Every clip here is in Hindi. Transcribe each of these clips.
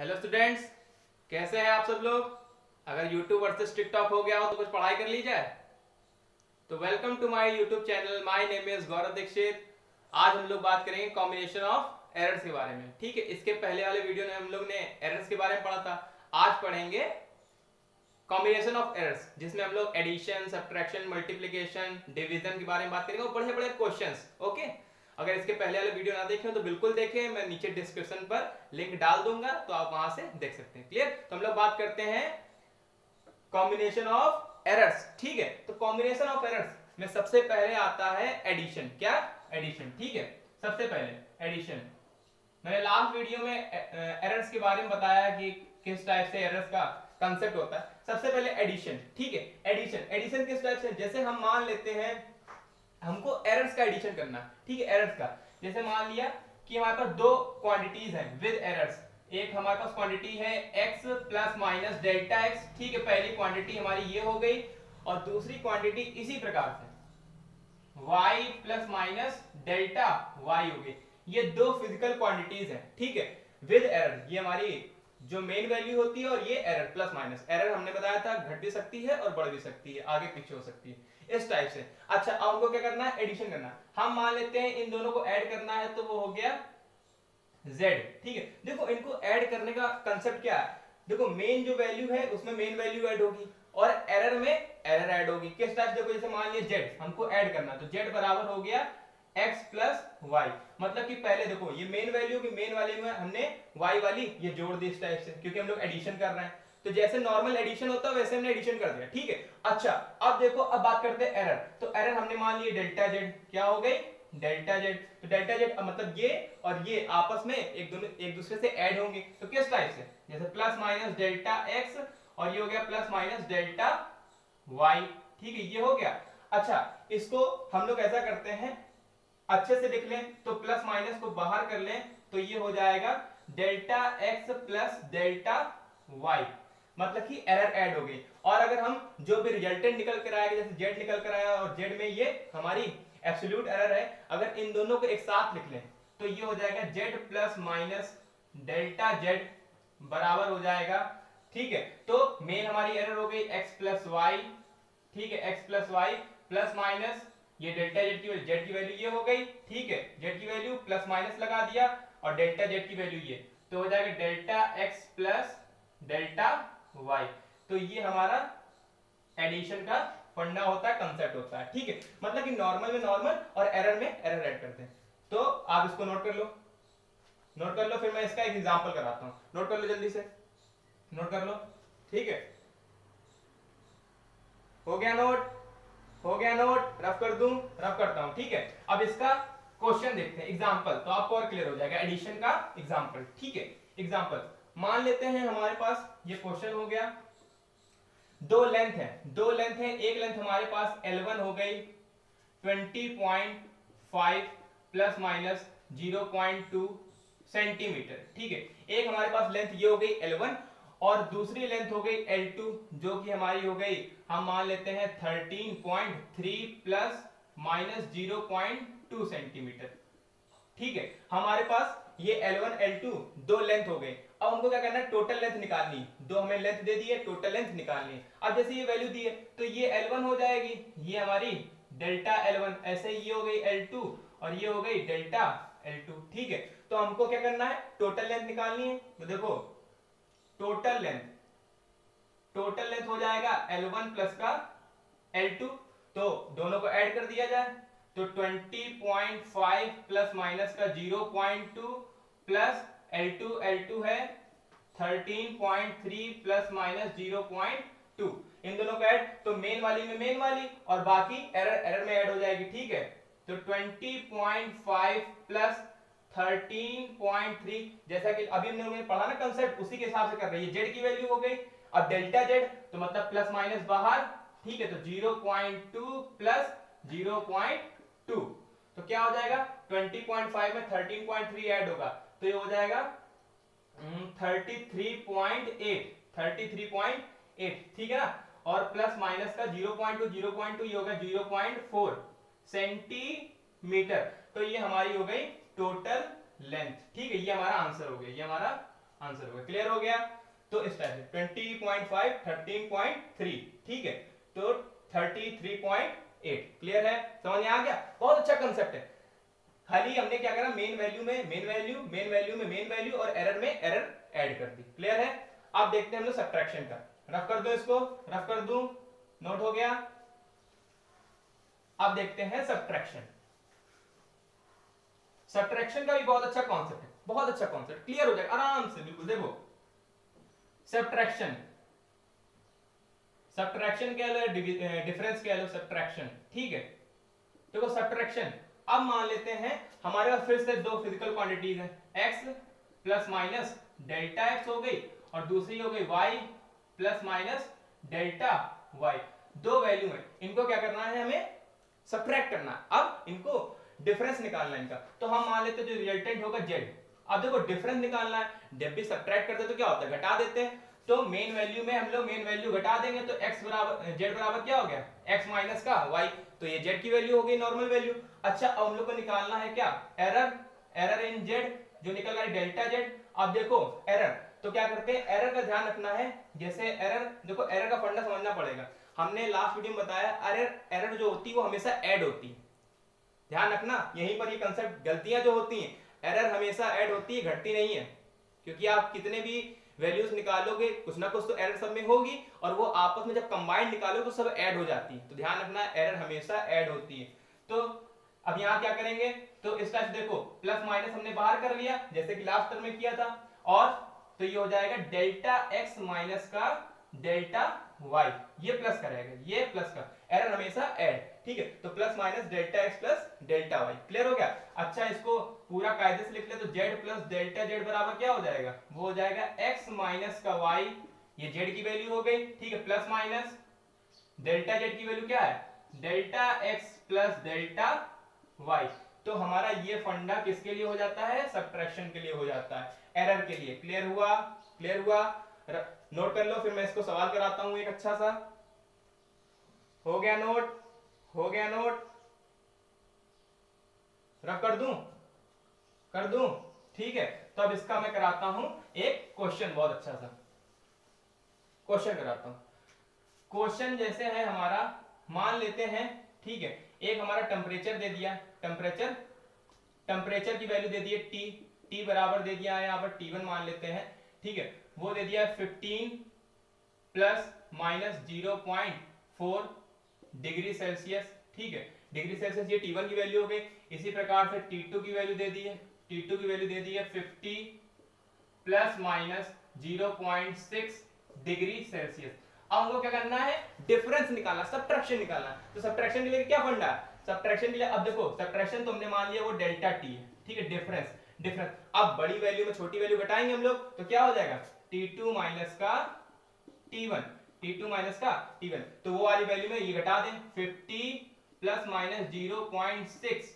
हेलो स्टूडेंट्स, कैसे हैं आप सब लोग। अगर YouTube वर्सेस टिकटॉक हो गया हो तो कुछ पढ़ाई कर ली जाए। तो welcome to my YouTube channel. My name is Gaurav Dixit. आज हम लोग बात करेंगे कॉम्बिनेशन ऑफ एरर्स के बारे में। ठीक है, इसके पहले वाले वीडियो में हम लोग ने एरर्स के बारे में पढ़ा था। आज पढ़ेंगे कॉम्बिनेशन ऑफ एरर्स, जिसमें हम लोग एडिशन, सब्ट्रैक्शन, मल्टीप्लिकेशन, डिवीजन के बारे में बात करेंगे और बड़े बड़े क्वेश्चंस। ओके, अगर इसके पहले वाले वीडियो ना देखे हो तो बिल्कुल देखें, मैं नीचे डिस्क्रिप्शन पर लिंक डाल दूंगा तो आप वहां से देख सकते हैं। क्लियर? तो हम लोग बात करते हैं कॉम्बिनेशन ऑफ एरर्स। ठीक है, तो कॉम्बिनेशन ऑफ एरर्स में सबसे पहले आता है एडिशन। क्या? एडिशन। ठीक है, सबसे पहले एडिशन। मैंने लास्ट वीडियो में एरर्स के बारे में बताया कि किस टाइप से एरर्स का कंसेप्ट होता है। सबसे पहले एडिशन। ठीक है, एडिशन। एडिशन किस टाइप से? जैसे हम मान लेते हैं हमको एरर्स का एडिशन करना। ठीक है, एरर्स का। जैसे मान लिया कि हमारे पास दो क्वांटिटीज हैं विद एरर्स। एक हमारे पास क्वांटिटी है x plus minus delta x। ठीक है, पहली क्वांटिटी हमारी ये हो गई और दूसरी क्वांटिटी इसी प्रकार से y plus minus delta y हो गई। ये दो फिजिकल क्वांटिटीज हैं। ठीक है, विद एरर। ये हमारी जो मेन वैल्यू होती है और ये एरर प्लस माइनस। एरर हमने बताया था घट भी सकती है और बढ़ भी सकती है, आगे पीछे हो सकती है, इस टाइप से। अच्छा, अब हमको क्या करना है? एडिशन करना है। हम मान लेते हैं इन दोनों को ऐड करना है तो वो हो गया z। ठीक है, देखो इनको ऐड करने का कंसेप्ट क्या है। देखो मेन जो वैल्यू है उसमें मेन वैल्यू ऐड होगी और एरर में एरर ऐड होगी। किस टाइप? देखो जैसे मान लिया z हमको ऐड करना है तो z बराबर हो गया x प्लस वाई। मतलब कि पहले देखो ये मेन वैल्यू की मेन वाली में हमने y वाली ये जोड़ दी इस टाइप से, क्योंकि हम लोग एडिशन कर रहे हैं। तो जैसे नॉर्मल एडिशन होता है वैसे हमने एडिशन कर दिया। ठीक है, अच्छा अब देखो, अब बात करते हैं एरर। तो एरर हमने मान लिया डेल्टा z। क्या हो गई? Delta z। तो डेल्टा z मतलब ये और ये आपस में एक दूसरे से ऐड होंगे। तो किस टाइप से? जैसे प्लस माइनस डेल्टा x और ये हो गया प्लस माइनस डेल्टा y। ठीक है, ये हो गया। अच्छा, इसको हम लोग ऐसा करते हैं, अच्छे से लिख लें तो प्लस माइनस को बाहर कर लें तो ये हो जाएगा delta x plus delta y। मतलब कि एरर ऐड हो गई। और अगर हम जो भी रिजल्टेंट निकल कर आएगा, जैसे z निकल कर आया और z में ये हमारी एब्सोल्यूट एरर है, अगर इन दोनों को एक साथ लिख लें तो ये हो जाएगा z plus minus delta z बराबर हो जाएगा। ठीक है, तो मेन हमारी एरर हो गई x प्लस वाई। ठीक है, x plus Y plus minus ये डेल्टा z की वैल्यू ये हो गई। ठीक है, z की वैल्यू प्लस माइनस लगा दिया और डेल्टा z की वैल्यू ये, तो हो जाएगा delta x plus delta y। तो ये हमारा एडिशन का फंडा होता है, कंसेप्ट होता है। ठीक है, मतलब कि नॉर्मल में नॉर्मल और एरर में एरर ऐड करते हैं। तो आप इसको नोट कर लो, नोट कर लो, फिर मैं इसका एक एग्जांपल कराता हूं। नोट कर लो, जल्दी से नोट कर लो। ठीक है, हो गया नोट? हो गया नोट? रफ कर दूं? रफ करता हूं। ठीक है, अब इसका क्वेश्चन देखते हैं, एग्जांपल, तो आपको और क्लियर हो जाएगा एडिशन का एग्जांपल। ठीक है, एग्जांपल मान लेते हैं हमारे पास ये क्वेश्चन हो गया। दो लेंथ है, दो लेंथ है। एक लेंथ हमारे पास L1 हो गई 20.5 प्लस माइनस 0.2 सेंटीमीटर। ठीक है, एक हमारे पास लेंथ ये हो गई L1 और दूसरी लेंथ हो गई L2 जो कि हमारी हो गई, हम मान लेते हैं 13.3 प्लस माइनस 0.2 सेंटीमीटर। ठीक है, हमारे पास ये L1 L2 दो लेंथ हो गई। अब हमको क्या करना है? टोटल लेंथ निकालनी। दो हमें लेंथ दे दी है, टोटल लेंथ निकालनी है। अब जैसे ये वैल्यू दी है तो ये L1 हो जाएगी, ये हमारी डेल्टा L1, ऐसे ये हो गई L2 और ये हो गई डेल्टा L2। ठीक है, तो हमको क्या करना है? टोटल लेंथ निकालनी है। तो देखो टोटल लेंथ हो जाएगा L1 प्लस का L2, तो दोनों को ऐड कर दिया जाए तो 20.5 प्लस माइनस का 0.2 प्लस L2 है 13.3 प्लस माइनस 0.2। इन दोनों को ऐड तो मेन वाली में मेन वाली और बाकी एरर में ऐड हो जाएगी। ठीक है, तो 20.5 प्लस 13.3, जैसा कि अभी हमने पढ़ा ना कंसेप्ट, उसी के हिसाब से कर रही है। जेड की वैल्यू हो गई, अब डेल्टा जेड तो मतलब प्लस माइनस बाहर। ठीक है, तो 0.2 प्लस 0.2 तो क्या हो जाएगा? 20.5 में 13.3 ऐड होगा तो ये हो जाएगा 33.8। ठीक है ना, और प्लस माइनस का 0.2 ये होगा 0.4 सेंटीमीटर। तो ये हमारी हो गई टोटल लेंथ। ठीक है, ये हमारा आंसर हो गया, ये हमारा आंसर होगा। क्लियर हो गया? तो इस टाइप से 20.5 13.3, ठीक है, तो 33.8। क्लियर है? समझ में आ गया? बहुत अच्छा कंसेप्ट है। खाली हमने क्या करा, मेन वैल्यू में मेन वैल्यू, मेन वैल्यू में मेन वैल्यू और एरर में एरर ऐड कर दी। क्लियर है? अब देखते हैं हम लोग सब्ट्रैक्शन का। रफ कर दो इसको, रफ कर दूं, नोट हो गया। अब देखते हैं सब्ट्रैक्शन। सब्ट्रैक्शन का भी बहुत अच्छा कॉन्सेप्ट है, बहुत अच्छा कॉन्सेप्ट, क्लियर हो जाएगा आराम से, बिल्कुल। देखो सब्ट्रैक्शन, सब्ट्रैक्शन कह लो, डिफरेंस कह लो, सब्ट्रैक्शन, ठीक है। देखो सब्ट्रैक्शन, अब मान लेते हैं हमारे पास फिर से दो फिजिकल क्वांटिटीज हैं, x plus minus delta x हो गई और दूसरी हो गई y plus minus delta y। दो वैल्यू है, इनको क्या करना है, हमें सब्ट्रैक्ट करना है। अब इनको डिफरेंस निकालना है इनका, तो हम मान लेते हैं जो रिजल्टेंट होगा z। अब देखो डिफरेंस निकालना है, जब भी सब्ट्रैक्ट करते हैं तो क्या होता है, घटा देते हैं। तो मेन वैल्यू में हम लोग मेन वैल्यू घटा देंगे तो x बराबर z बराबर क्या हो गया, x माइनस का y, तो ये z की वैल्यू हो गई, नॉर्मल वैल्यू। अच्छा अब हम लोग को निकालना है क्या, एरर, एरर इन z, जो निकल रहा है डेल्टा z। अब देखो एरर, तो क्या करते हैं, एरर का ध्यान रखना है। जैसे एरर, देखो एरर का फंडा समझना पड़ेगा। हमने लास्ट वीडियो में बताया एरर, एरर जो होती है वो हमेशा ऐड होती है, ध्यान रखना। यहीं पर ये कंसेप्ट, गलतियां जो होती हैं, एरर हमेशा ऐड होती है, घटती नहीं है। क्योंकि आप कितने भी वैल्यूज निकालोगे, कुछ ना कुछ तो एरर सब में होगी, और वो आपस में जब कंबाइंड निकालोगे तो सब ऐड हो जाती है। तो ध्यान रखना, एरर हमेशा ऐड होती है। तो अब यहाँ क्या करेंगे, तो इस टाइप देखो प्लस माइनस हमने बाहर कर लिया जैसे कि लास्ट टर्म में किया था, और तो ये हो जाएगा डेल्टा x माइनस का डेल्टा y, ये प्लस करेगा, ये प्लस का, एरर हमेशा ऐड, ठीक है। तो plus minus delta x plus delta y। Clear हो गया? अच्छा इसको पूरा कायदे से लिख ले तो z प्लस डेल्टा z बराबर क्या हो जाएगा, वो हो जाएगा x माइनस का y, ये z की वैल्यू हो गई, ठीक है, प्लस माइनस डेल्टा z की वैल्यू क्या है, delta x plus delta y। तो हमारा ये फंडा किसके लिए हो जाता है, सब्ट्रैक्शन के लिए हो जाता है, एरर के लिए। क्लियर हुआ? क्लियर हुआ? नोट कर लो, फिर मैं इसको सवाल कराता हूं एक अच्छा सा। हो गया नोट? हो गया नोट? रफ कर दूं? कर दूं? ठीक है, तो अब इसका मैं कराता हूं एक क्वेश्चन, बहुत अच्छा सा क्वेश्चन कराता हूं। क्वेश्चन जैसे है हमारा, मान लेते हैं, ठीक है, एक हमारा टेम्परेचर दे दिया, टेम्परेचर, टेम्परेचर की वैल्यू दे दी है t बराबर दे दिया है, यहाँ पर t1 मान लेते हैं, ठीक है, वो दे दिया है 15 प्लस माइनस 0.4 डिग्री सेल्सियस, ठीक है, डिग्री सेल्सियस ये t1 की वैल्यू हो गई। इसी प्रकार से t2 की वैल्यू दे दी है, t2 की वैल्यू दे दी है 50 प्लस माइनस 0.6 डिग्री सेल्सियस। अब हमको क्या करना है, डिफरेंस निकालना, सब्ट्रैक्शन निकालना। तो सब्ट्रैक्शन के लिए क्या फंडा है, सब्ट्रैक्शन के लिए, अब देखो सब्ट्रैक्शन तो हमने मान लिया वो डेल्टा टी है, ठीक है, डिफरेंस, डिफरेंस। अब बड़ी वैल्यू में छोटी वैल्यू घटाएंगे हम लोग तो क्या हो जाएगा, t2 माइनस का t1, t2 माइनस का t1, तो वो वाली वैल्यू में ये घटा दें, 50 प्लस माइनस 0.6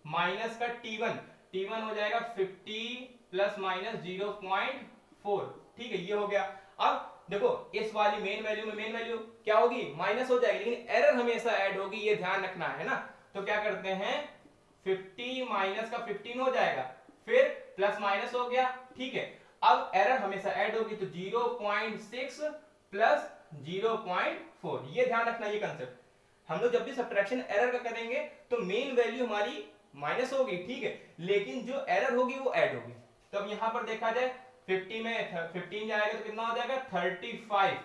माइनस का t1 हो जाएगा 50 प्लस माइनस 0.4, ठीक है, ये हो गया। अब देखो इस वाली मेन वैल्यू में मेन वैल्यू क्या होगी, माइनस हो जाएगी, लेकिन एरर हमेशा ऐड होगी, ये ध्यान रखना है ना। तो क्या करते हैं, 50 माइनस का 15 हो जाएगा, फिर प्लस माइनस हो गया, ठीक है। अब एरर हमेशा ऐड होगी, तो 0.6 प्लस 0.4, ये ध्यान रखना, ये कंसेप्ट। हम लोग जब भी सब्ट्रैक्शन एरर का करेंगे तो मेन वैल्यू हमारी माइनस होगी, ठीक है, लेकिन जो एरर होगी वो ऐड होगी। तो अब यहां पर देखा जाए 50 में 15 जाएगा तो कितना हो जाएगा, 35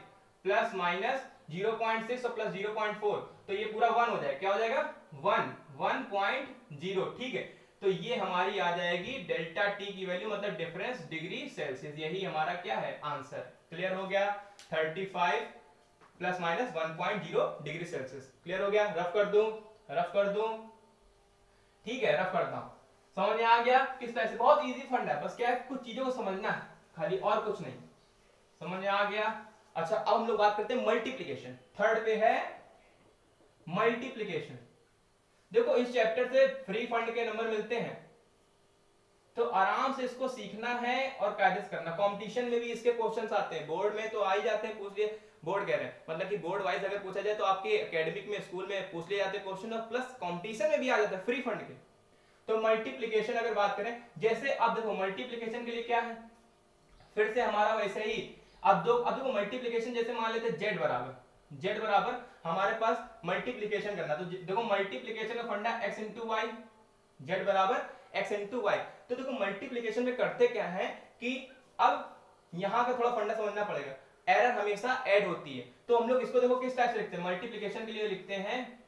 प्लस माइनस 0.6 और प्लस 0.4, तो ये पूरा 1 हो जाएगा, क्या हो जाएगा, 1.0, ठीक है। तो ये हमारी आ जाएगी डेल्टा टी की वैल्यू, मतलब डिफरेंस डिग्री सेल्सियस, यही हमारा क्या है, आंसर। क्लियर हो गया? 35 plus minus 1.0 degree Celsius. Clear हो गया? रफ कर दूं? रफ कर दूं? ठीक है, रफ करता हूं। समझ में आ गया किस तरह से? बहुत इजी फंड है, बस क्या है, कुछ चीजों को समझना है खाली, और कुछ नहीं। समझ में आ गया? अच्छा अब हम लोग बात करते हैं मल्टीप्लिकेशन। थर्ड पे है मल्टीप्लिकेशन। देखो इस चैप्टर से फ्री फंड के नंबर मिलते हैं, तो आराम से इसको सीखना है और कायदे से करना। कंपटीशन में भी इसके क्वेश्चंस आते हैं, बोर्ड में तो आ ही जाते हैं, पूछ लिए, बोर्ड कह रहे हैं मतलब कि बोर्ड वाइज अगर पूछा जाए तो आपके एकेडमिक में स्कूल में पूछ लिए जाते हैं क्वेश्चन, और प्लस कंपटीशन में भी आ जाता है फ्री फंड के। तो मल्टीप्लिकेशन अगर बात करें, जैसे अब देखो मल्टीप्लिकेशन के लिए क्या है, फिर से हमारा वैसे ही अब देखो मल्टीप्लीकेशन जैसे मान लेते z बराबर हमारे पास मल्टीप्लीकेशन करना, तो देखो मल्टीप्लीकेशन का फंडा x इंटू वाई, z बराबर x इंटू वाई। तो देखो मल्टीप्लीकेशन में करते क्या है कि अब यहां का थोड़ा फंडा समझना पड़ेगा, एरर हमेशा ऐड होती है। तो हम लोग इसको देखो किस टाइप से लिखते हैं, मल्टीप्लीकेशन के लिए लिखते हैं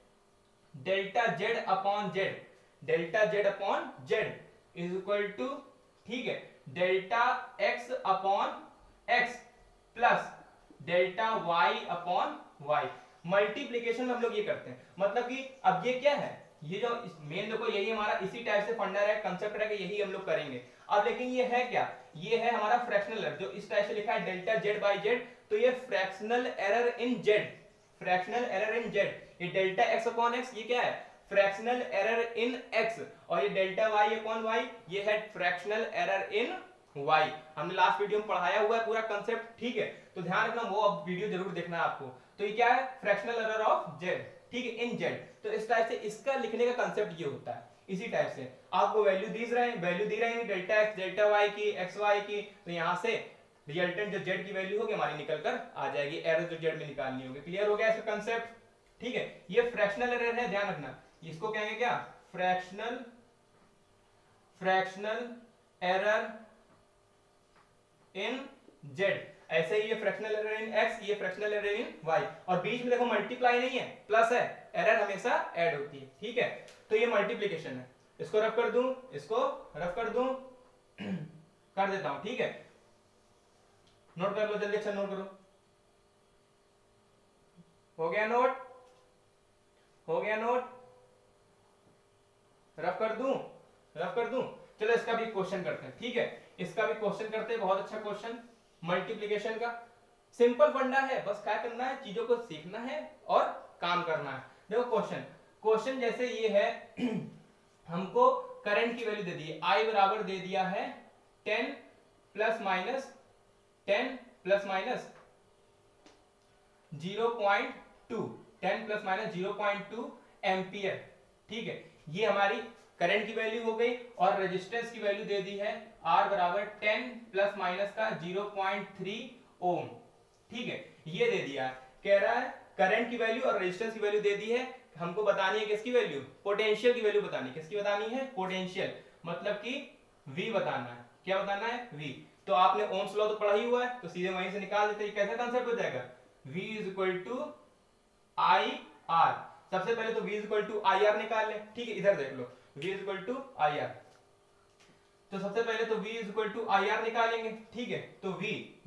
delta Z upon Z, delta Z upon Z is equal to, ठीक है, delta X upon X plus delta Y upon Y. Multiplication में हम लोग ये करते हैं, मतलब कि अब ये क्या है, ये जो मेन देखो यही हमारा इसी टाइप से फंडा है, कंसेप्ट है कि यही हम लोग करेंगे। अब लेकिन ये है क्या, ये है हमारा फ्रैक्शनल एरर, जो इस टाइप से लिखा है डेल्टा जेड बाई जेड, तो ये fractional error in Z, fractional error in Z. ये डेल्टा एक्स अपॉन एक्स ये क्या है, फ्रैक्शनल एरर इन एक्स, और ये डेल्टा वाई अपॉन वाई ये है फ्रैक्शनल एरर इन वाई। हमने लास्ट वीडियो में पढ़ाया हुआ है पूरा कंसेप्ट, ठीक है, तो ध्यान रखना वो अब वीडियो जरूर देखना आपको। तो ये क्या है, फ्रैक्शनल एरर ऑफ जेड, ठीक है, इन जेड। तो इस टाइप से इसका लिखने का कंसेप्ट ये होता है, इसी टाइप से आपको वैल्यू दी रहेंगे डेल्टा एक्स डेल्टा वाई की एक्स वाई की, तो यहां से रिजल्टेंट जो जेड की वैल्यू होगी हमारी निकल कर आ जाएगी, एरर जो जेड में निकालनी होगी। क्लियर हो गया इसका कंसेप्ट, ठीक है। ये फ्रैक्शनल एरर है, ध्यान रखना, इसको कहेंगे क्या, फ्रैक्शनल एरर इन जेड। ऐसे ही ये फ्रैक्शनल एरर इन एक्स, ये फ्रैक्शनल एरर इन वाई, और बीच में देखो मल्टीप्लाई नहीं है, प्लस है, एरर हमेशा ऐड होती है, ठीक है। तो ये मल्टीप्लिकेशन है, इसको रफ कर दूं, इसको रफ कर दूं कर देता हूं, ठीक है, नोट कर लो जल्दी, अच्छा नोट करो, हो गया नोट, हो गया नोट, रफ कर दूं, रफ कर दूं। चलो इसका भी क्वेश्चन करते हैं, ठीक है, इसका भी क्वेश्चन करते हैं, बहुत अच्छा क्वेश्चन मल्टीप्लिकेशन का। सिंपल फंडा है, बस क्या करना है, चीजों को सीखना है और काम करना है। देखो क्वेश्चन जैसे ये है हमको करंट की वैल्यू दे दी है, I बराबर दे दिया है 10 plus minus 0.2, 10 plus minus 0.2 ampere, ठीक है, ये हमारी करंट की वैल्यू हो गई। और रेजिस्टेंस की वैल्यू दे दी है R बराबर 10 प्लस माइनस का 0.3 ओम, ठीक है, ये दे दिया, कह रहा है करंट की वैल्यू और रेजिस्टेंस की वैल्यू दे दी है, हमको बतानी है किसकी वैल्यू, पोटेंशियल की वैल्यू बतानी है, किसकी बतानी है, पोटेंशियल, मतलब कि V बताना है, क्या बताना है, V। तो आपने ओम्स लॉ तो पढ़ा ही हुआ है, तो सीधे वहीं से निकाल देते हैं, कैसा कंसेप्ट हो जाएगा, V is equal to I R. सबसे पहले तो V is equal to I R निकाल ले, ठीक है, इधर देख लो, V is equal to I R, तो सबसे पहले तो V is equal to I R निकालेंगे, ठीक है, तो V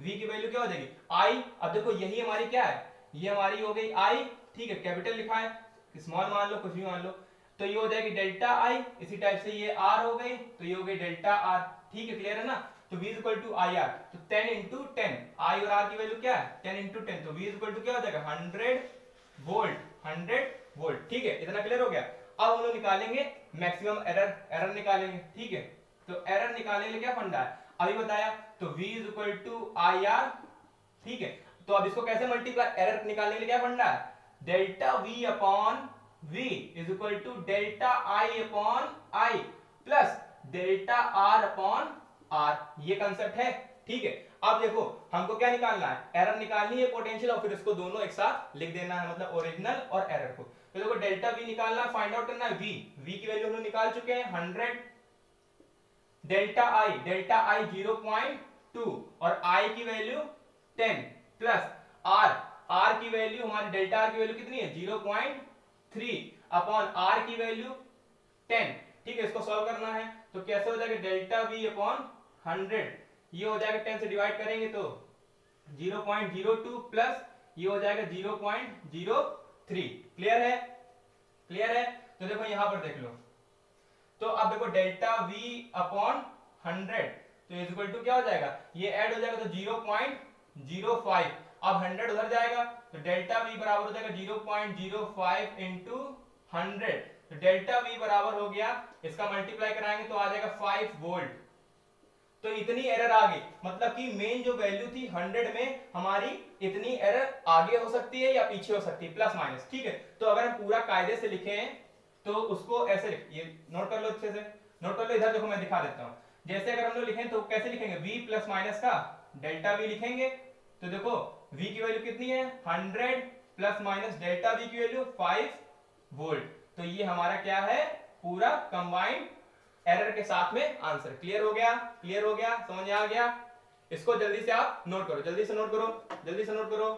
की वैल्यू क्या हो जाएगी, I। अब देखो यही हमारी क्या है, ये हमारी हो गई I, ठीक है, कैपिटल लिखा है, स्मॉल मान लो, कुछ भी मान लो, तो ये हो जाएगी डेल्टा I। इसी टाइप से ये R हो गई, तो ये हो गई डेल्टा R, ठीक है, क्लियर है ना। तो V is equal to I R, तो 10 इंटू 10, I और R की वैल्यू क्या है, 10 इंटू 10, तो V इज इक्वल टू क्या हो जाएगा, 100 वोल्ट, ठीक है, इतना क्लियर हो गया। अब हम लोग निकालेंगे मैक्सिमम एरर निकालेंगे, ठीक है, तो एरर निकालने के लिए क्या फंडा है, अभी बताया, तो V is equal to I R, ठीक है। तो अब इसको कैसे मल्टीप्लाई, एरर निकालने के लिए क्या फंडा है, delta V upon V is equal to delta I upon I plus delta R upon R, ये कंसेप्ट है, ठीक है। अब देखो हमको क्या निकालना है, एरर निकालनी है, पोटेंशियल, और फिर इसको दोनों एक साथ लिख देना है, मतलब ओरिजिनल और एरर को। तो देखो डेल्टा V निकालना है, फाइंड आउट करना है V की वैल्यू हम लोग निकाल चुके हैं 100, डेल्टा I 0.2 और I की वैल्यू 10 प्लस R की वैल्यू हमारी डेल्टा R की वैल्यू कितनी है 0.3 अपॉन R की वैल्यू 10, ठीक है, इसको सॉल्व करना है, तो कैसे हो जाएगा, डेल्टा V अपॉन 100, ये हो जाएगा 10 से डिवाइड करेंगे तो 0.02 प्लस ये हो जाएगा 0.03, क्लियर है, क्लियर है। तो देखो यहां पर देख लो, तो अब देखो डेल्टा V अपॉन 100, तो इज इक्वल टू क्या हो जाएगा, ये ऐड हो जाएगा तो 0.05, अब 100 उधर जाएगा, तो डेल्टा V बराबर हो जाएगा 0.05 इंटू 100, तो डेल्टा V बराबर हो गया, इसका मल्टीप्लाई कराएंगे तो आ जाएगा 5 वोल्ट। तो इतनी एरर आ गई, मतलब कि मेन जो वैल्यू थी 100 में हमारी इतनी एरर आगे हो सकती है या पीछे हो सकती है, प्लस माइनस, ठीक है। तो अगर हम पूरा कायदे से लिखें तो उसको ऐसे, ये नोट कर लो, अच्छे से नोट कर लो, इधर देखो मैं दिखा देता हूं, जैसे अगर हम लोग लिखें तो कैसे लिखेंगे, V प्लस माइनस का डेल्टा वी लिखेंगे तो देखो v की वैल्यू कितनी है 100 प्लस माइनस डेल्टा v की वैल्यू 5 वोल्ट। तो ये हमारा क्या है पूरा कंबाइंड एरर के साथ में आंसर। क्लियर हो गया? क्लियर हो गया? समझ में आ गया? इसको जल्दी से आप नोट करो, जल्दी से नोट करो, जल्दी से नोट करो।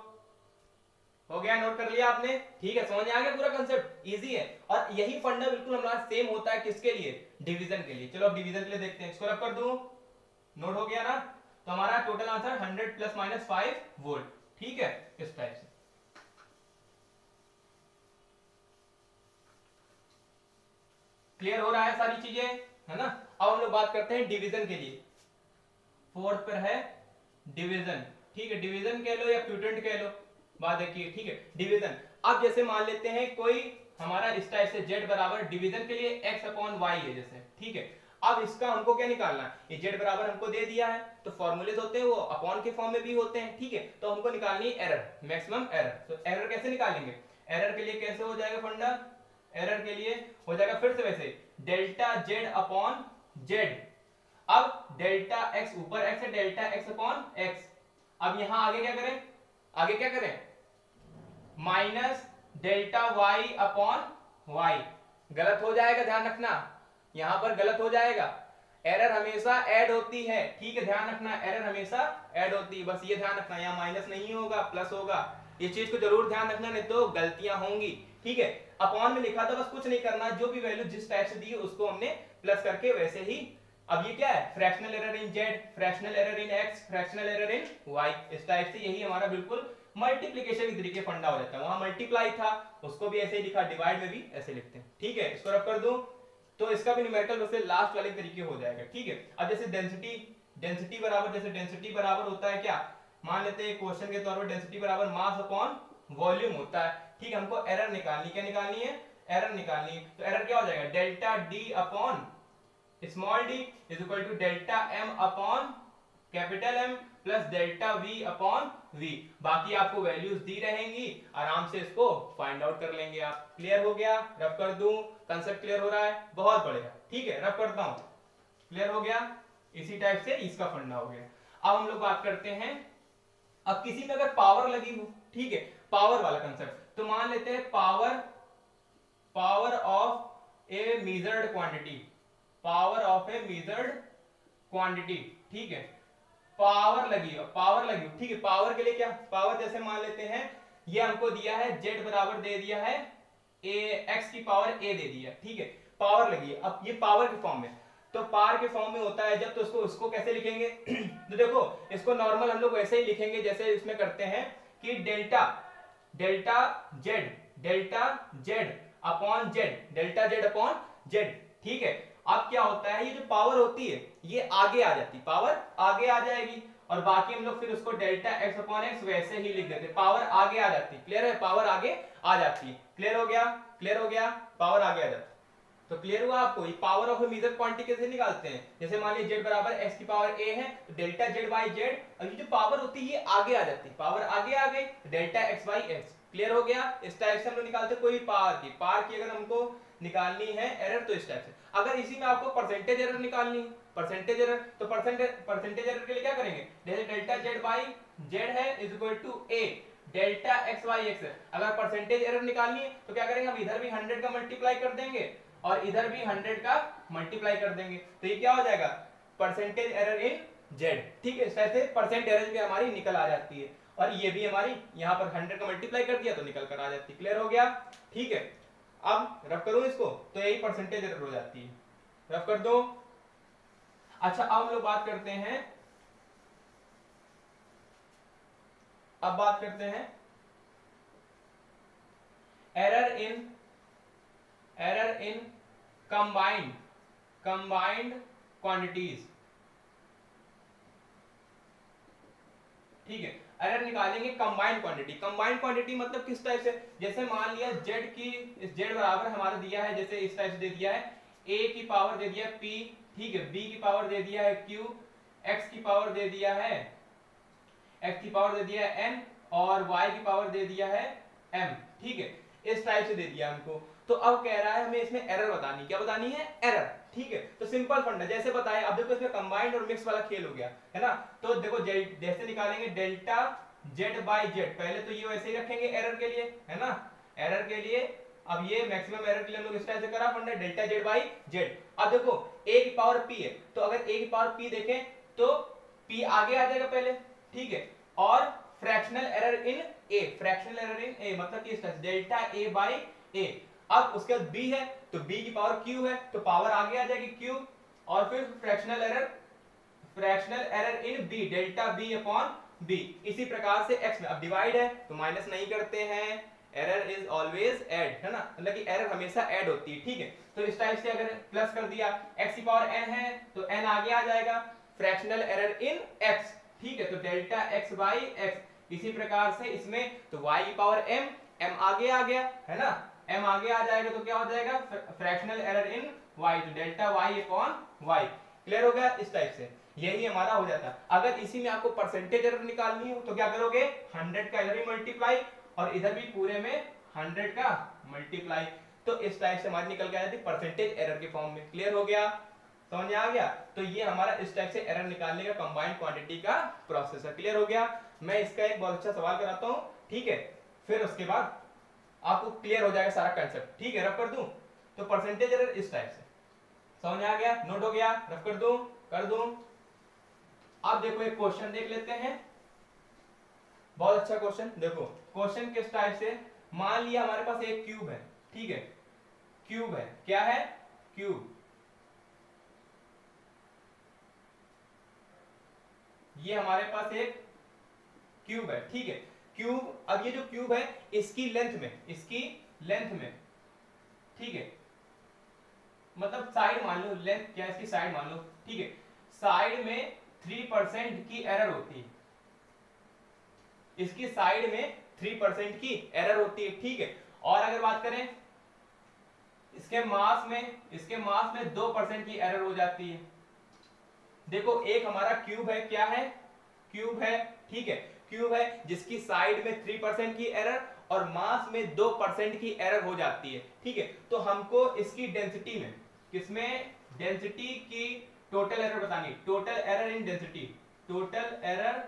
हो गया? नोट कर लिया आपने? ठीक है, समझ में आ गया पूरा कंसेप्ट? इजी है। और यही फंडा बिल्कुल हमारा सेम होता है किसके लिए? डिवीजन के लिए। चलो अब डिवीजन के लिए देखते हैं। इसको रब कर दूं, नोट हो गया ना? तो हमारा total answer 100 plus minus 5 volt. ठीक है, इस टाइप से। क्लियर हो रहा है सारी चीजें, है ना? अब हम लोग बात करते हैं डिवीजन के लिए। फोर्थ पर है डिवीजन। ठीक है, डिवीजन कह लो या क्यूटेंट कह लो, बात देखिए। ठीक है, डिवीजन। अब जैसे मान लेते हैं कोई हमारा इस टाइप से z बराबर डिवीजन के लिए x अपॉन y है जैसे। ठीक है, अब इसका हमको क्या निकालना है? ये z बराबर हमको दे दिया है, तो फॉर्मूलेज होते हैं वो अपॉन के फॉर्म में भी होते हैं। ठीक है, तो हमको निकालनी है एरर, मैक्सिमम एरर। तो एरर कैसे निकालेंगे? एरर के लिए कैसे हो जाएगा फंडा? एरर के लिए हो जाएगा फिर से वैसे डेल्टा z अपॉन z। अब डेल्टा x ऊपर x है, डेल्टा x अपॉन x। अब यहां आगे क्या करें? आगे क्या करें? Minus delta y upon y। गलत हो जाएगा, ध्यान रखना, यहां पर गलत हो जाएगा। एरर हमेशा ऐड होती है। ठीक है, ध्यान रखना, एरर हमेशा ऐड होती है, बस ये ध्यान रखना। यहाँ माइनस नहीं होगा, प्लस होगा। ये चीज को जरूर ध्यान रखना, नहीं तो गलतियां होंगी। ठीक है, अपॉन में लिखा था, बस कुछ नहीं करना, जो भी वैल्यू जिस टाइप से दी है उसको हमने प्लस करके वैसे ही। अब ये क्या है? Fractional error in z, fractional error in x, fractional error in y। इस टाइप से यही हमारा बिल्कुल मल्टीप्लिकेशन के तरीके फंडा हो जाता है। वहां मल्टीप्लाई था, उसको भी ऐसे ही लिखा, डिवाइड में भी ऐसे लिखते हैं। ठीक है, इसको रब कर दूं तो इसका भी न्यूमेरिकल वैसे लास्ट वाले तरीके हो जाएगा। ठीक है, अब जैसे डेंसिटी, डेंसिटी बराबर, जैसे डेंसिटी बराबर होता है क्या? मान लेते हैं क्वेश्चन के तौर पर डेंसिटी बराबर मास अपॉन वॉल्यूम होता है। ठीक है, हमको एरर निकालनी, क्या निकालनी है? एरर निकालनी। तो एरर क्या हो जाएगा? Delta D upon small D is equal to delta M upon capital M plus delta V upon V. बाकी आपको वैल्यूज दी रहेंगी, आराम से इसको फाइंड आउट कर लेंगे आप। क्लियर हो गया? रब कर दूं, कंसेप्ट क्लियर हो रहा है? बहुत बढ़िया। ठीक है, रब करता हूं। क्लियर हो गया? इसी टाइप से इसका फंडा हो गया। अब हम लोग बात करते हैं, अब किसी में अगर पावर लगी हो, ठीक है, पावर वाला कंसेप्ट, तो मान लेते हैं power, power of A measured quantity, power of A measured quantity. ठीक है, पावर लगी हो, पावर लगी हो। ठीक है, पावर के लिए क्या? पावर जैसे मान लेते हैं ये हमको दिया है z बराबर दे दिया है a, x की पावर a दे दिया। ठीक है, पावर लगी है। अब ये पावर के फॉर्म में, तो पावर के फॉर्म में होता है जब, तो उसको कैसे लिखेंगे? तो देखो इसको नॉर्मल हम लोग वैसे ही लिखेंगे जैसे इसमें करते हैं कि delta, delta z, delta z upon z, delta z upon z। ठीक है, अब क्या होता है, ये जो पावर होती है ये आगे आ जाती, पावर आगे आ जाएगी, और बाकी हम लोग फिर उसको डेल्टा x अपॉन x वैसे ही लिख देते, पावर आगे आ जाती। क्लियर है? पावर आगे आ जाती है। क्लियर हो गया? क्लियर हो गया? पावर आगे आ जाती। तो क्लियर हुआ आपको? ये power of a major quantity कैसे निकालते हैं? जैसे मान लीजिए z बराबर x की पावर a है, तो डेल्टा z बाई z, और ये जो पावर होती है ये आगे आ जाती है, पावर आगे आ गई, delta x by x। Clear हो गया? इस टाइप से हम लोग निकालते हैं कोई पावर की, पावर की अगर हमको निकालनी है एरर तो इस टाइप से। अगर इसी में आपको परसेंटेज एरर निकालनी है, परसेंटेज एरर, तो परसेंटेज एरर के लिए क्या करेंगे? जैसे डेल्टा z बाई z है is equal to a delta x by x है। अगर परसेंटेज एरर निकालनी है तो क्या करेंगे? हम इधर भी 100 का मल्टीप्लाई कर देंगे और इधर भी 100 का मल्टीप्लाई कर देंगे, तो ये क्या हो जाएगा? Percentage error in z। ठीक है, इस तरह से परसेंट एरर भी हमारी निकल आ जाती है, और ये भी हमारी यहाँ पर 100 का मल्टीप्लाई कर दिया तो निकल कर आ जाती है। क्लियर हो गया? ठीक है, अब रब करूं इसको तो यही परसेंटेज एरर हो जाती है। रब कर दो। अच्छा, अब हम लोग बात करते हैं, अब बात करते हैं एरर इन कंबाइंड क्वांटिटीज। ठीक है, एरर निकालेंगे कंबाइंड क्वांटिटी। कंबाइंड क्वांटिटी मतलब किस टाइप से? जैसे मान लिया z की, इस z बराबर हमारा दिया है, जैसे इस टाइप से दे दिया है, a की पावर दे दिया p, ठीक है, b की पावर दे दिया है q, x की पावर दे दिया है, x की पावर दे दिया है n, और y की पावर दे दिया है m। ठीक है, इस टाइप से दे दिया हमको। तो अब कह रहा है हमें इसमें एरर बतानी। क्या बतानी है? एरर। ठीक है। तो सिंपल फंडा जैसे बताया, अब देखो इसमें कंबाइंड और मिक्स वाला खेल हो गया है ना। तो देखो जैसे निकालेंगे डेल्टा जेड बाई जेड, पहले तो ये वैसे ही रखेंगे एरर के लिए है ना, एरर के लिए। अब ये मैक्सिमम एरर के लिए हम लोग इस टाइप से करा फंडा डेल्टा जेड बाई जेड। अब देखो a की पावर p है, तो अगर a की पावर p देखें तो p आगे आ जाएगा पहले, ठीक है। और fractional error in a, fractional error in a मतलब कि इस type delta a by a। अब उसके बाद b है तो b की पावर q है, तो पावर आगे आ जाएगी q, और फिर fractional error in b delta b upon b। इसी प्रकार से x में अब डिवाइड है तो माइनस नहीं करते हैं, एरर इज ऑलवेज ऐड है ना, मतलब कि एरर हमेशा ऐड होती है, ठीक है। तो इस टाइप से अगर प्लस कर दिया, x की पावर n है तो n आगे आ जाएगा, फ्रैक्शनल एरर इन x, ठीक है, तो डेल्टा x बाई x। इसी प्रकार से इसमें तो y की पावर m आगे आ गया है ना, m आगे आ जाएगा तो क्या हो जाएगा, फ्रैक्शनल एरर इन y, तो delta y upon y। Clear हो गया। इस टाइप से यही हमारा हो जाता। अगर इसी में आपको परसेंटेज एरर निकालनी हो तो क्या करोगे, 100 का इधर भी मल्टीप्लाई और इधर भी पूरे में 100 का मल्टीप्लाई, तो इस टाइप से हमारी निकल के आ जाती परसेंटेज एरर के फॉर्म में। क्लियर हो गया, समझ में आ गया। तो ये हमारा इस टाइप से एरर निकालने का कंबाइंड क्वांटिटी का प्रोसेस है। क्लियर हो गया। मैं इसका एक बहुत अच्छा सवाल कराता हूं, ठीक है, फिर उसके बाद आपको क्लियर हो जाएगा सारा कंसेप्ट, ठीक है। रफ कर दूं तो परसेंटेज एरर इस टाइप से, समझ में आ गया, नोट हो गया, रफ कर दूं। अब देखो एक क्वेश्चन देख लेते हैं, बहुत अच्छा क्वेश्चन। देखो क्वेश्चन किस टाइप से, मान लिया हमारे पास एक क्यूब है, ठीक है, क्यूब है, क्या है, क्यूब। ये हमारे पास एक क्यूब है, ठीक है, क्यूब। अब ये जो क्यूब है इसकी लेंथ में, ठीक है, मतलब साइड मान लो, लेंथ क्या है इसकी, साइड मान लो, ठीक है, साइड में 3% की एरर होती है, इसकी साइड में 3% की एरर होती है, ठीक है। और अगर बात करें इसके मास में 2% की एरर हो जाती है। देखो एक हमारा क्यूब है, क्या है, क्यूब है, ठीक है, क्यूब है जिसकी साइड में 3% की एरर और मास में 2% की एरर हो जाती है, ठीक है। तो हमको इसकी डेंसिटी में, किसमें, डेंसिटी की टोटल एरर बतानी, total error in density, total error,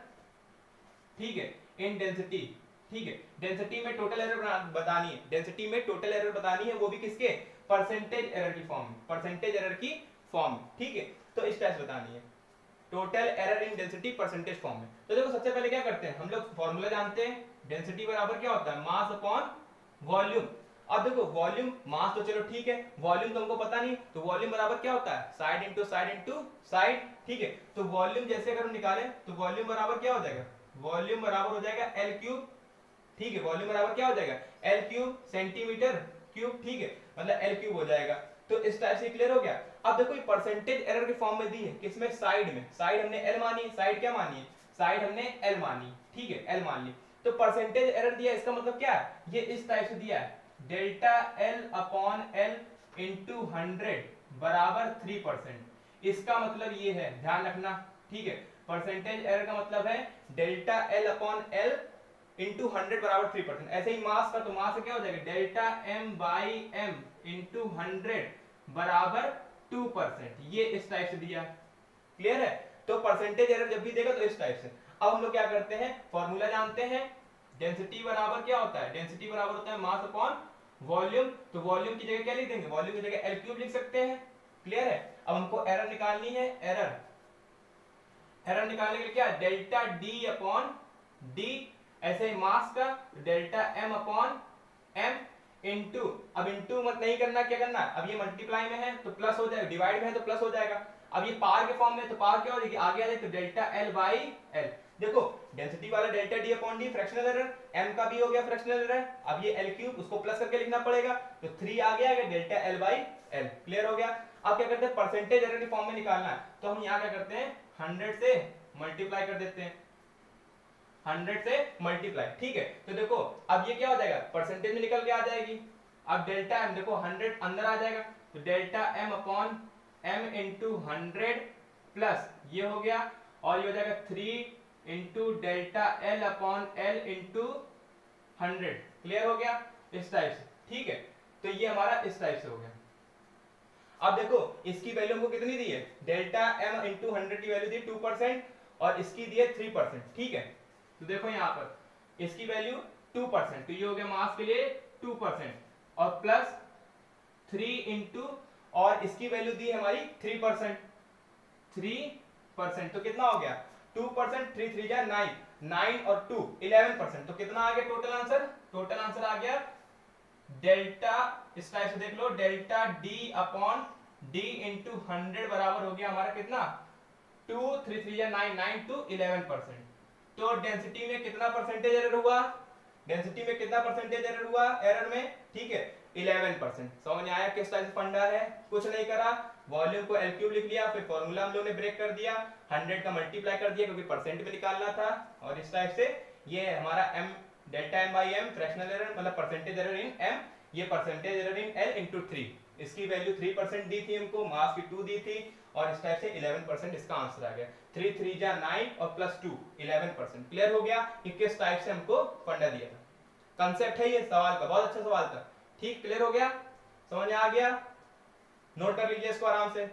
ठीक है, इन डेंसिटी, ठीक है, डेंसिटी में टोटल एरर बतानी है, डेंसिटी में टोटल एरर बतानी है, वो भी किसके, परसेंटेज एरर की फॉर्म में, परसेंटेज एरर की फॉर्म में, ठीक है। तो इस टाइप बतानी है, total error in density percentage form में। तो देखो सबसे पहले क्या करते हैं हम लोग, फॉर्मूला जानते हैं, डेंसिटी बराबर क्या होता है, मास अपॉन वॉल्यूम। अब देखो वॉल्यूम, मास तो चलो ठीक है, वॉल्यूम तो हमको पता नहीं, तो वॉल्यूम बराबर क्या होता है, साइड इंटू साइड, ठीक है। तो वॉल्यूम जैसे अगर हम निकालें तो वॉल्यूम बराबर क्या हो जाएगा, वॉल्यूम बराबर हो जाएगा एल क्यूब, ठीक है, वॉल्यूम बराबर क्या हो जाएगा, एल क्यूब सेंटीमीटर क्यूब, ठीक है, मतलब एल क्यूब हो जाएगा। तो इस टाइप से क्लियर हो गया। अब देखो ये परसेंटेज एरर के फॉर्म में दी है, किसमें, साइड में, साइड हमने एल मानी, साइड क्या मानी है, साइड हमने एल मानी, ठीक है, एल मान ली। तो परसेंटेज एरर दिया, इसका मतलब क्या है, ये इस टाइप से दिया है, delta L upon L into 100 बराबर 3%। इसका मतलब ये है, ध्यान रखना, ठीक है, परसेंटेज एरर का मतलब है delta L upon L into 100 बराबर 3%। ऐसे ही मास का, तो मास का क्या हो जाएगा, delta M by M into 100 बराबर 2%। ये इस टाइप से दिया, क्लियर है। तो परसेंटेज एरर जब भी देगा तो इस टाइप से। अब हम लोग क्या करते हैं, फॉर्मूला जानते हैं, डेंसिटी बराबर क्या होता है, डेंसिटी बराबर होता है मास अपॉन वॉल्यूम। तो वॉल्यूम की जगह क्या लिख देंगे, वॉल्यूम की जगह एल क्यूब लिख सकते हैं, क्लियर है। अब हमको एरर निकालनी है, एरर निकालने के लिए क्या, डेल्टा डी अपॉन डी, ऐसे ही मास का delta M upon M into, अब इंटू मत नहीं करना, क्या करना, अब ये मल्टीप्लाई में है तो प्लस हो जाएगा, डिवाइड में है तो प्लस हो जाएगा। अब ये पावर के फॉर्म में, तो पावर क्या हो जाएगी, आगे आ जाए तो डेल्टा एल बाई एल। देखो डेंसिटी वाला delta D upon D fractional error, M का भी हो गया फ्रैक्शनल एरर, अब ये एल क्यूब, उसको प्लस करके लिखना पड़ेगा, तो 3 आ गया delta L by L, clear हो गया। अब क्या करते हैं, परसेंटेज एरर के फॉर्म में निकालना है, तो हम यहाँ क्या करते हैं, 100 से मल्टीप्लाई कर देते हैं, 100 से मल्टीप्लाई, ठीक है। तो देखो अब ये क्या हो जाएगा, परसेंटेज में निकल के आ जाएगी। अब डेल्टा एम देखो 100 अंदर आ जाएगा, तो delta M upon M into 100 plus ये हो गया, और ये हो जाएगा 3 into delta L upon L into 100, clear हो गया, इस टाइप से, ठीक है। तो ये हमारा इस टाइप से हो गया। अब देखो इसकी वैल्यू हमको कितनी दी है, डेल्टा m इंटू 100 की वैल्यू दी 2% और इसकी दी है 3%, ठीक है। तो देखो यहाँ पर इसकी वैल्यू 2%, तो ये हो गया मास के लिए 2% और प्लस 3 इंटू और इसकी वैल्यू दी हमारी 3%, 3% तो कितना हो गया 2%, 3 3 जा 9, 9 और 2 11%, तो कितना आ गया टोटल आंसर, टोटल आंसर आ गया डेल्टा, इस टाइप से देख लो, delta D upon d into 100 बराबर हो गया हमारा कितना 2 3 3 जा 9, 9 टू 11%। तो डेंसिटी में कितना परसेंटेज एरर हुआ, डेंसिटी में कितना परसेंटेज एरर हुआ एरर में, ठीक है 11%। समझ आया किस टाइप से फंडा है, कुछ नहीं करा, वॉल्यूम को L³ लिख लिया, फिर फॉर्मूला हम लोगों ने ब्रेक कर दिया, 100 का मल्टीप्लाई कर दिया क्योंकि परसेंट में निकालना था, और इस टाइप से ये हमारा m delta m by m fractional error मतलब परसेंटेज एरर इन m, ये percentage error in L into 3, इसकी वैल्यू 3% दी थी हमको, मास की 2 दी थी और इस टाइप से 11% इसका आंसर आ गया, 3 3 जा 9 और प्लस 2 11%। क्लियर हो गया कि किस टाइप से हमको फंडा दिया था, कंसेप्ट है ये सवाल का, बहुत अच्छा सवाल था, ठीक क्लियर हो गया, समझ में आ गया, नोट कर लीजिए इसको आराम से।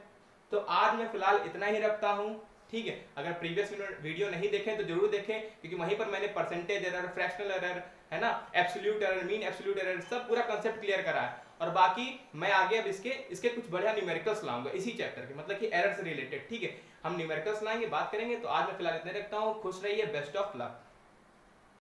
तो आज मैं फिलहाल इतना ही रखता हूं, ठीक है। अगर प्रीवियस वीडियो नहीं देखें तो जरूर देखें क्योंकि वहीं पर मैंने परसेंटेज एरर, फ्रैक्शनल एरर है ना, absolute error, mean absolute error, सब पूरा कंसेप्ट क्लियर करा है। और बाकी मैं आगे अब इसके कुछ बढ़िया न्यूमेरिकल्स लाऊंगा इसी चैप्टर के, मतलब कि एरर से रिलेटेड, ठीक है। हम न्यूमेरिकल्स लाएंगे, बात करेंगे। तो आज मैं फिलहाल इतने रखता हूँ, खुश रहिए, बेस्ट ऑफ लक।